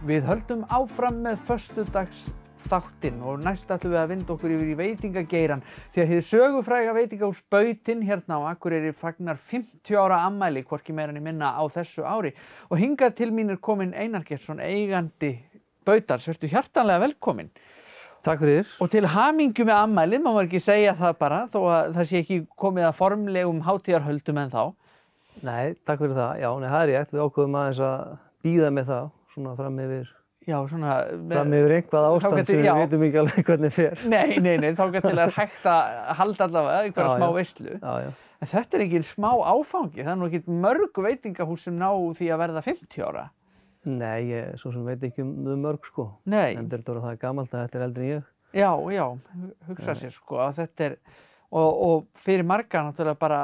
Við höldum áfram með föstudags þáttinn og næst ætlum við að vinda okkur yfir í veitingageirann því að hið sögufræga veitingahús Bautinn hérna á Akureyri fagnar 50 ára afmæli, hvorki meira né minna á þessu ári. Og hingað til mín kominn Einar Geirsson, eigandi Bautars. Vertu hjartanlega velkominn. Takk fyrir. Og til hamingju með afmælið, má maður ekki segja það bara, þó að það sé ekki komið að formlegum hátíðarhöldum en þá. Nei, takk fyrir það. Já, nei, það er rétt. Við ákveðum aðeins að bíða með það, svona fram yfir eitthvað ástand sem við vitum ekki alveg hvernig fer. Nei, þá til er hægt að halda allavega einhverja smá veislu. Já. En þetta er ekki smá áfangi, það er nú ekki mörg veitingahús sem ná því að verða 50 ára. Nei, ég svo sem veit ekki mörg sko. Nei. En það er gamalt að þetta er eldri en ég. Já, hugsa sér sko að þetta er, og fyrir marga náttúrulega bara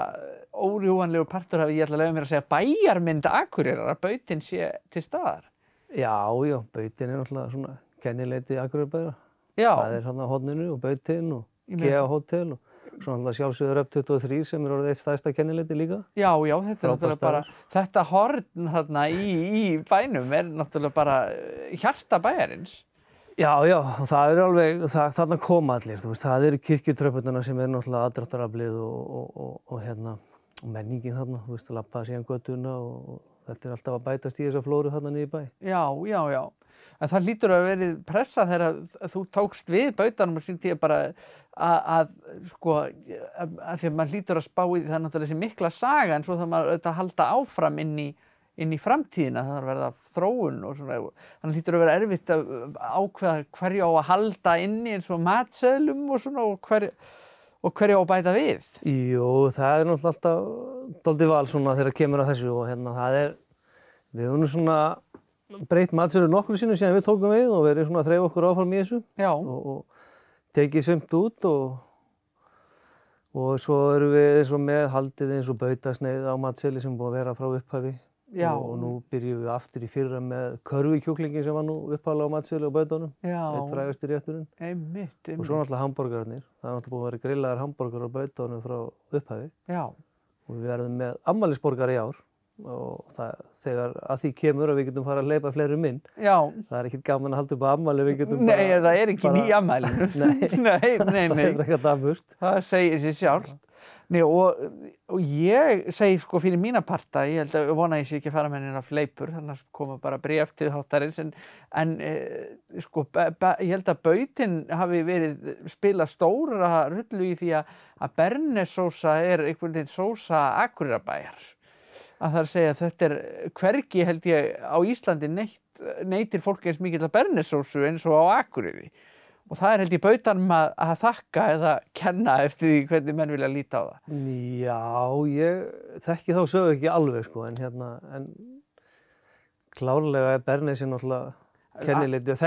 órjúvanlegur partur af, ég ætla að leyfa mér að segja, bæjarmynd Akureyrar að Bautinn sé til staðar. Já, Bautinn er náttúrulega svona kennileiti Akureyrarbæjar. Já. Það er hérna á horninu og Bautinn og Kea Hotel og svo náttúrulega sjálfsögður Röp 23 sem er orðið eitt stærsta kennileiti líka. Já, þetta er náttúrulega bara, þetta horn þarna í bænum er náttúrulega bara hjarta bæjarins. Já, og það er alveg, þarna koma allir, þú veist, það eru kirkjutröppurnar sem er náttúrulega aðdráttaraflið og menningin þarna, þú veist, að labba síðan götuna og þetta er alltaf að bætast í þessa flóru þarna niður í bæ. Já. En það hlýtur að verið pressa þegar þú tókst við Bautanum og sín tíð bara að því að maður hlýtur að spá í það er náttúrulega þessi mikla saga en svo þarf maður auðvitað að halda áfram inn í framtíðina, það þarf að verða þróun og svona, þannig hlýtur að vera erfitt að ákveða hverju á að halda inni eins og matseðlum og svona og hverju á að bæta við. Jú, það er náttúrulega alltaf dálítið val svona þegar kemur að þessu og við höfum svona breytt matseðlum nokkru sinnum síðan við tókum við og verið svona að þreifa okkur áfram í þessu. Já. Og tekið sumt út og svo erum við eins og með haldið eins og bautasneið á matseðli sem búið að vera frá upphafi. Já. Og nú byrjum við aftur í fyrra með körfukjúklingin sem var nú upphaflega á matseðli á Bautanum. Já. Eitt frægasti rétturinn. Einmitt. Og svo náttúrulega hambúrgararnir. Það er náttúrulega búið að vera grillaðar hambúrgarar á Bautanum frá upphafi. Já. Og við verðum með afmælisborgara í ár. Og þegar að því kemur að við getum fara að hleypa fleiri inn. Já. Það er ekkert gaman að halda upp á afmæli, við getum bara... Nei, það er ekki ný afmælinu. Nei. Það er ekkert dapurt. Það segir sér sjálft. Nei, og ég segi sko fyrir mína parta, ég held að vona að ég sé ekki að fara með henni á fleipur, þannig að koma bara bréf til þáttarins, en sko, ég held að Bautinn hafi verið spilað stóra rullu í því að bernesósa er einhvern veginn sósa Akureyrarbæjar. Að það er að segja að þetta er hvergi held ég á Íslandi neytir fólk eins mikill að bernesósu eins og á Akureyri. Og það er held ég Bautanum að þakka eða kenna eftir því hvernig menn vilja líta á það. Já, ég þekki þá sögu ekki alveg sko, en klárlega er Bernes náttúrulega kennileiti og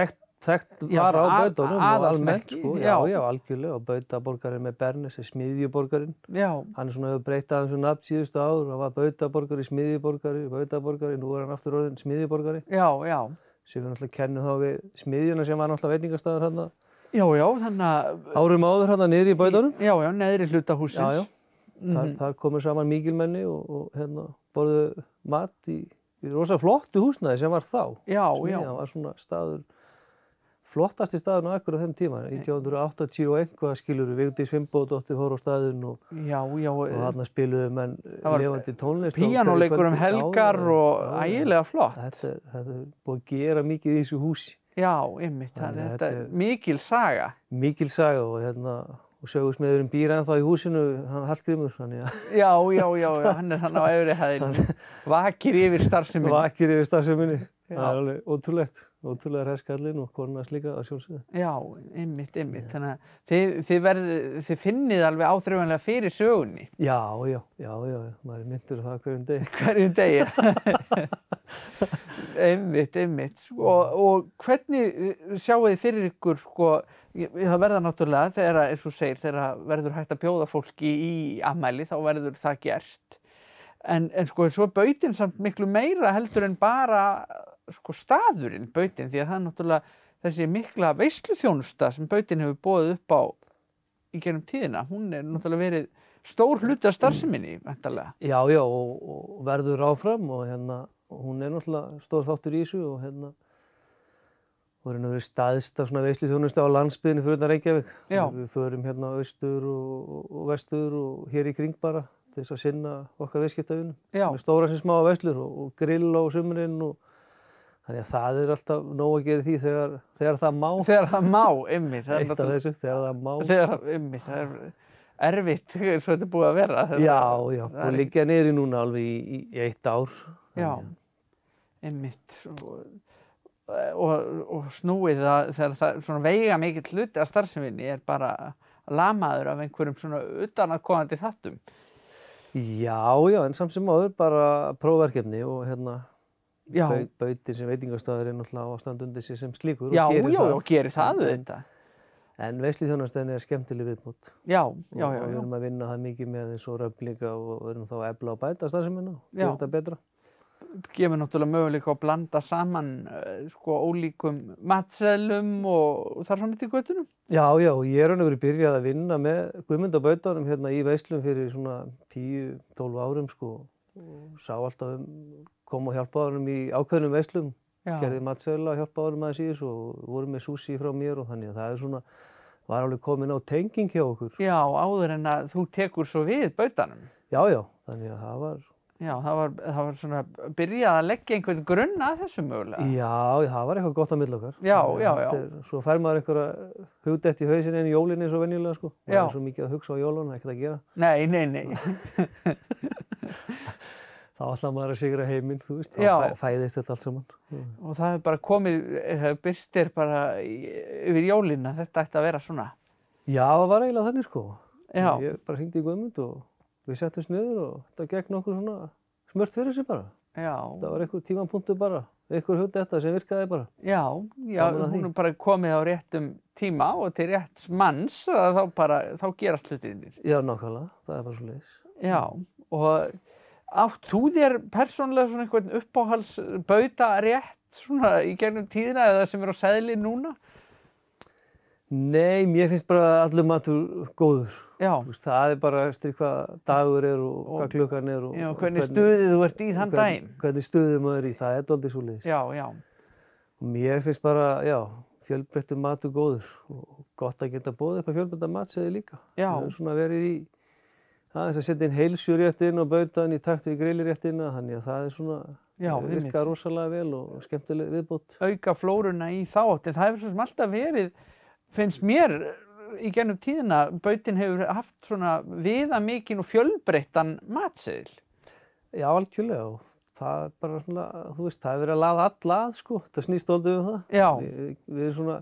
þekkt var á Bautanum og almennt sko. Já, algjörlega. Og Bautaborgarinn með Bernes er Smiðjuborgarinn. Já. Hann er svona hefur breytt aðeins um nafn síðustu ár. Það var Bautaborgari, Smiðjuborgari, nú er hann aftur orðinn Smiðjuborgari. Já. Sem við náttúrulega kennum þá við Smiðjuna sem var náttúrulega veitingastaður hérna. Já, þannig að... Árum áður hérna niðri í Bautanum. Já, neðri hluta hússins. Já. Þar komur saman mikilmenni og borðu mat í rosa flottu húsnæði sem var þá. Já. Smiðjan var svona staður, flottasti staður á Akureyri á þeim tíma. 1980 og eitthvað skilur Vigdís Finnbogadóttir fór á staðinn og þarna spiluðu menn lifandi tónlist. Píanóleikur helgar og ægilega flott. Þetta er búið að gera mikið í þessu húsi. Já, einmitt. Þetta er mikil saga. Mikil saga og sögusmiðurinn býr ennþá í húsinu, hann Hallgrímur. Já, hann er hann á efri hæðinni. Vakir yfir starfseminni. Það er alveg ótrúlega hreskallinn og konuna slíka að sjálfsögðu. Já, einmitt. Þannig að þið finnið alveg áþreifanlega fyrir sögunni. Já, maður er myndur það hverjum degi. Einmitt. Og hvernig sjáu þið fyrir ykkur, sko, það verða náttúrulega, þegar, eins og segir, þegar verður hægt að bjóða fólki í afmæli, þá verður það gert. En sko, svo er Bautinn samt miklu meira heldur en bara sko staðurinn Bautinn, því að það er náttúrulega þessi mikla veisluþjónusta sem Bautinn hefur boðið upp á í gegnum tíðina. Hún er náttúrulega verið stór hluti af starfseminni, væntanlega. Já, og verður áfram og hún er náttúrulega stór þáttur í þessu og vorum verið staðsta svona veisluþjónustu á landsbyggðinni fyrir utan Reykjavík. Já. Við förum hérna austur og vestur og hér í kring bara til þess að sinna okkar viðskiptavinum. Já. Með stóra sem smáa veislur og grill á sumrin og þannig að það alltaf nóg að gera því þegar það má. Þegar það má, einmitt. Eitt af þessu, þegar það má. Einmitt, það erfitt eins og þetta búið að vera. Já, búið að liggja niðri núna alveg í 1 ár. Já, einmitt. Og snúið þegar það svona veiga mikill hluti af starfseminni bara lamaður af einhverjum svona utanaðkomandi þáttum. Já, en samt sem áður bara prófverkefni og Bautin sem veitingastaður náttúrulega á að standa undir sig sem slíkur og gerir það auðvitað. En veisluþjónustan skemmtileg viðbót. Já. Við erum að vinna það mikið með eins og röflinga og við erum þá að efla og bæta starfsemina og gera þetta betra. Gefur náttúrulega möguleika að blanda saman ólíkum matseðlum og þar fram eftir götunum. Já, ég raun og verið byrjað að vinna með Guðmund og Bautanum í veislum fyrir svona 10-12 árum og sá alltaf kom og hjálpa honum í ákveðnum veislum, gerði matseðla, hjálpa honum aðeins í þessu og voru með sushi frá mér og þannig að það svona, var alveg komin á tenging hjá okkur. Já, áður en að þú tekur svo við Bautanum. Já, þannig að það var... Já, það var svona byrjað að leggja einhvern grunn að þessu mögulega. Já, það var eitthvað gott á milli okkar. Já. Svo fær maður einhverja hugdett í hausinn en í jólinni svo venjulega, sko. Það svo mikið að hugsa á jólunum, ekkert að gera. Nei. Þá ætlaði maður að sigra heiminn, þú veist, þá fæðist þetta allt saman. Og það hefur bara komið, byrstir bara yfir jólina, þetta ætti að vera svona. Já, það var eiginlega þannig, sko. Já. Ég bara hringdi í Guðmund og við settumst niður og þetta gekk nokkuð svona smurt fyrir sig bara. Já. Það var einhver tímapunktur bara, einhver hugdetta sem virkaði bara. Já, hún bara komið á réttum tíma og til rétts manns, þá gerast hlutirnir. Já, nákvæmlega, það bara svoleiðis. Já, og átt þú þér persónulega svona einhvern uppáhalds bautarétt svona í gegnum tíðina eða sem á seðli núna? Nei, mér finnst bara allur matur góður. Já. Það bara eftir hvað dagur og hvað klukkan og hvernig stuðið þú ert í þann daginn. Hvernig stuðið maður í, það dálítið svoleiðis. Já. Og mér finnst bara, fjölbreyttur matur góður og gott að geta boðið upp að fjölbreytta matseði líka. Já. Það er svona verið í aðeins að setja inn heilsuréttinn og bautan í takt við grillréttina, þannig að það er svona virkar rosalega vel og skemmtileg viðbót. Auka flóruna í þá, en það hefur svo sem alltaf verið, finnst mér í gennum tíðina, bautin hefur haft svona viðamikinn og fjölbreyttan matseðil. Já, algjörlega og það er bara svona, þú veist, það hefur verið að laða alla að, sko, það snýst dálítið um það. Já. Við erum svona,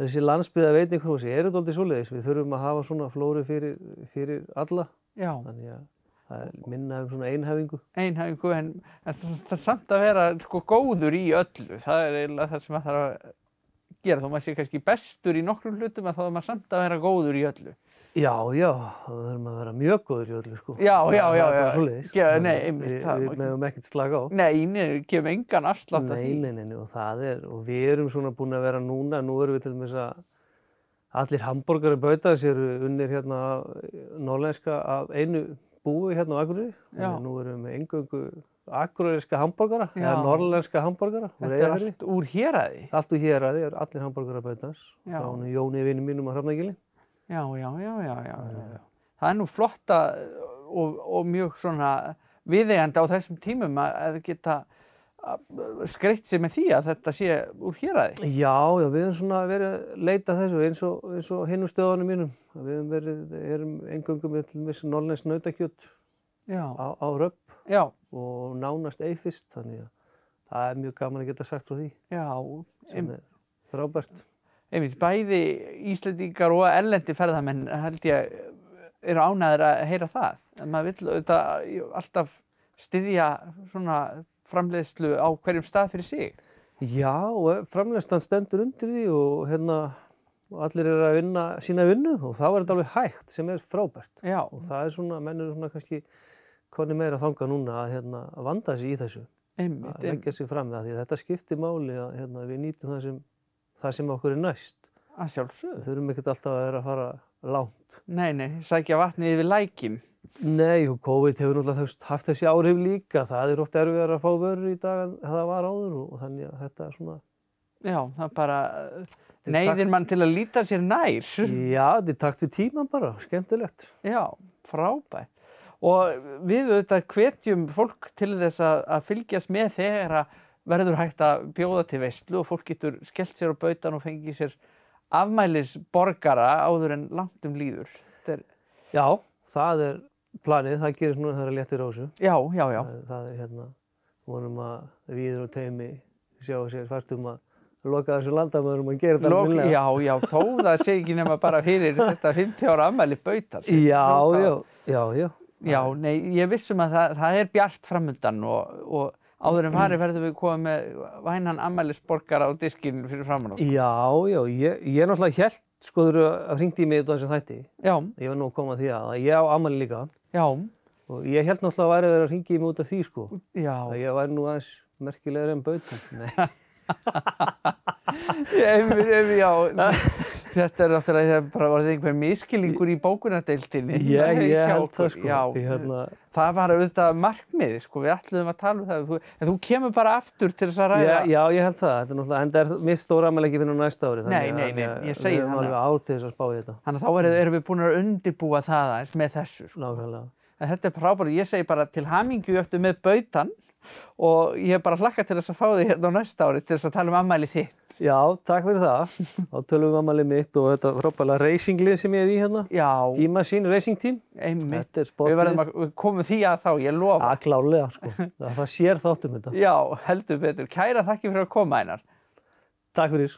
þessi landsbyggða veitingahúsi eru dálítið svoleiðis, við þurfum að hafa svona flóru fyrir alla. Já. Þannig að það er minna svona einhæfingu. Einhæfingu, en það er samt að vera sko góður í öllu, það er eiginlega það sem að þarf að gera, þó maður sé kannski bestur í nokkrum hlutum en þá er maður samt að vera góður í öllu. Já, þá þurfum að vera mjög góður í öllu, sko. Já. Nei, einmitt. Við meðum ekkert slaka á. Nei, gefum engan afslátt af því. Nei, og við erum svona búin að vera núna, nú erum við til dæmis að allir hamborgari Bautans eru unnir hérna norðlenska af einu búi hérna á Akureyri. Nú erum við eingöngu akureyriska hamborgara, eða norðlenska hamborgara. Þetta er allt úr héraði? Allt úr héraði, allir hamborgara Bautans. Frá Jóni vinum mínum á Hrafnagili. Já. Það er nú flotta og mjög svona viðeigandi á þessum tímum að geta skreytt sig með því að þetta sé úr héraði. Já, við höfum svona verið að leita þessu eins og hinum stöðunum mínum. Við erum eingöngu með til dæmis norðlensk nautakjöt á Röbb. Já. Og nánast Eyfirst, þannig að það er mjög gaman að geta sagt frá því. Já. Sem er frábært. Einmitt, bæði Íslendingar og erlendi ferðamenn held ég eru ánægðir að heyra það. En maður vill auðvitað alltaf styðja svona framleiðslu á hverjum stað fyrir sig. Já, og framleiðslan stendur undir því og allir eru að vinna sína vinnu og þá er þetta alveg hægt sem er frábært. Já. Og það er svona, menn eru svona kannski konið meira þangað núna að vanda sig í þessu. Einmitt. Að leggja sig fram það, því að þetta skiptir máli að við nýtum það sem okkur er næst. Að sjálfsögðu. Við þurfum ekkert alltaf að vera að fara langt. Nei, sækja vatnið yfir lækinn. Nei, og COVID hefur náttúrulega haft þessi áhrif líka. Það er oft erfiðara að fá vörur í dag en það var áður og þannig að þetta svona Já, það bara neyðir mann til að líta sér nær. Já, þetta takt við tíman bara, skemmtilegt. Já, frábært. Og við auðvitað hvetjum fólk til þess að fylgjast með þegar að verður hægt að bjóða til veislu og fólk getur skellt sér á bautan og fengið sér afmælisborgara áður en langt líður. Já, það planið, það gerist núna þegar léttir á þessu. Já. Það vonum að Víðir og Teimi sjá sér fært að loka þessu landamærum og gera þetta almennilega. Já, þó það sé ekki nema bara fyrir þetta 50 ára afmæli bautar. Já. Já, nei, ég vissum að það bjart framundan og áður en farið verðum við komið með vænan afmælisborgara á diskinn fyrir framan okkur. Já, ég náttúrulega hélt, skoður að hringdi í mig þetta þessum þætti. Já. Ég var nú að koma að því að ég á afmæli líka. Já. Og ég hélt náttúrulega að væri að hringja í mig út af því, sko. Já. Að ég væri nú aðeins merkilegri en bautan. Nei. Já, þetta náttúrulega bara orðið einhver miskilningur í bókunardeildinni. Ég held það, sko. Já. Það var auðvitað markmið, sko, við ætluðum að tala það, en þú kemur bara aftur til þess að ræða. Já, ég held það, þetta náttúrulega, en það mitt stóra afmæli ekki fyrir næsta ári. Nei, ég segi það. Við erum alveg ár til þess að spá í þetta. Þannig að þá erum við búin að undirbúa það aðeins með þessu, sko. Nákvæmlega. En þetta frábært, ég segi bara til hamingju með bautan og ég bara hlakka til þess að fá þig hérna á næsta ári til þess að tala afmæli þitt. Já, takk fyrir það. Þá tölum við afmæli mitt og þetta frábæra racinglið sem ég í hérna. Já. Team Machine Racing Team. Einmitt. Þetta sportlið. Við komum því að þá, ég lofa. Klárlega, sko. Það sér þáttum þetta. Já, heldur betur. Kæra þakki fyrir að koma, Einar. Takk fyrir.